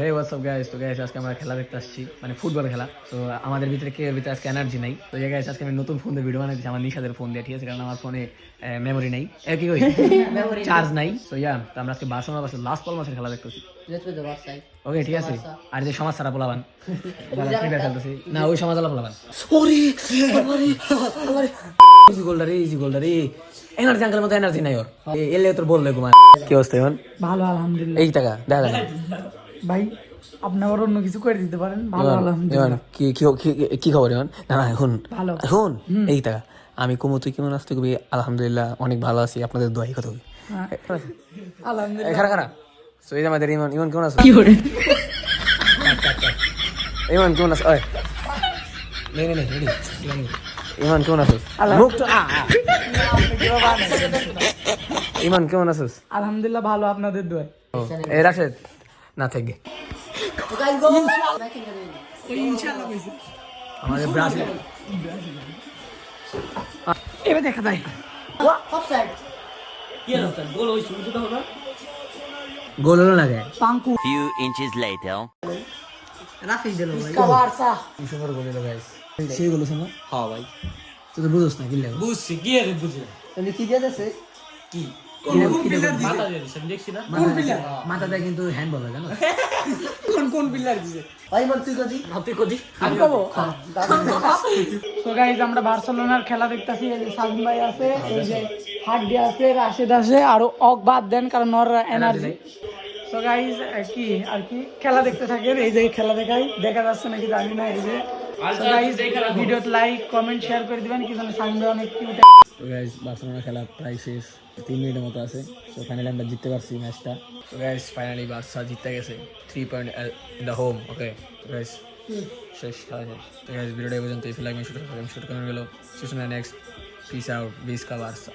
Hey, what's up guys? তো guys আজকে আমরা খেলা দেখতে আসছি, মানে ফুটবল খেলা। তো আমাদের ভিতরে কে ভিতরে আজকে এনার্জি নাই। তো guys আজকে আমি নতুন ফোন দিয়ে ভিডিও বানাইছি, আমার নিশাদের ফোন দিয়ে, ঠিক আছে? কারণ আমার ফোনে মেমরি নাই, কি কই চার্জ নাই। তো তো আমরা আজকে বার্সেলোনা ভার্সেস লাস পালমাসের খেলা দেখতেছি। ওকে, ঠিক আছে। আর যে সমাজ সারা পোলাবান যারা ফ্রি ফায়ার খেলতেছি না, ওই সমাজ আলা পোলাবান। ওরে ইজি গোল্ডার, ইজি গোল্ডার, এনার্জি আঙ্কেলের মতো এনার্জি নাই ওর। এলে তোর বললে ঘুমা। কি অবস্থা এখন? ভালো আলহামদুলিল্লাহ। এই টাকা দেখা যায় ভাই আপনি আবার অন্য কিছু করে দিতে পারেন। ভালো আলহামদুলিল্লাহ। কি খবর এখন? না না এখন ভালো। এখন এই টাকা আমি কুমু, তুই কেমন আসতে কবি? আলহামদুলিল্লাহ অনেক ভালো আছি, আপনাদের দোয়াই কথা কবি। আলহামদুলিল্লাহ। খারা খারা সো এই যে আমাদের ইমন, ইমন কেমন আছো? কি করে ইমন কেমন আছো? ওই নে নে নে রেডি। ইমন কেমন আছো? মুখ তো ইমন কেমন আছোস? আলহামদুলিল্লাহ ভালো, আপনাদের দোয়া। এই রাশেদ না থেকে আমাদের ব্রাজিল এবার দেখা যায় গোল হলো না গে। পাঙ্কু Few inches later. রাফি দিল ভাই। কি সুন্দর গোল হলো গাইস। সেই গোল শোনো। হ্যাঁ ভাই, তুই তো বুঝছ না কি লাগে। বুঝছি কি আরে বুঝি তুমি কি দিয়ে দেছে? কি কোন পিলার দিছে? মাথা দিয়ে দিছি, আমি দেখছি না কোন পিলার? মাথাটা কিন্তু হ্যান্ডবল হয় জানো। কোন পিলার দিছে? ভাই মান তুই কদি তুই কদি আমি কব। সো গাইস আমরা বার্সেলোনার খেলা দেখতাছি। এই যে সাজিম ভাই আছে, এই যে হাড্ডি আছে, রাশেদ আছে, আর অক বাদ দেন কারণ ওর এনার্জি। সো গাইস কি আর কি খেলা দেখতে থাকেন। এই যে খেলা দেখা যাচ্ছে নাকি জানি না। এই যে সো গাইস ভিডিওতে লাইক কমেন্ট শেয়ার করে দিবেন, কি জানেন সাজিম ভাই অনেক কিউট। তো গাইস বার্সেলোনা খেলা প্রায় শেষ, 3 মিনিটের মতো আছে। সো ফাইনালি আমরা জিততে পারছি ম্যাচটা। সো গাইস ফাইনালি বার্সা জিতে গেছে 3 পয়েন্ট ইন দ্য হোম। ওকে তো গাইস শেষ খেলা শেষ। তো গাইস ভিডিওটা এই পর্যন্ত। If you like my shoot comment গেল। See you next. Peace out, ভিস্কা বার্সা।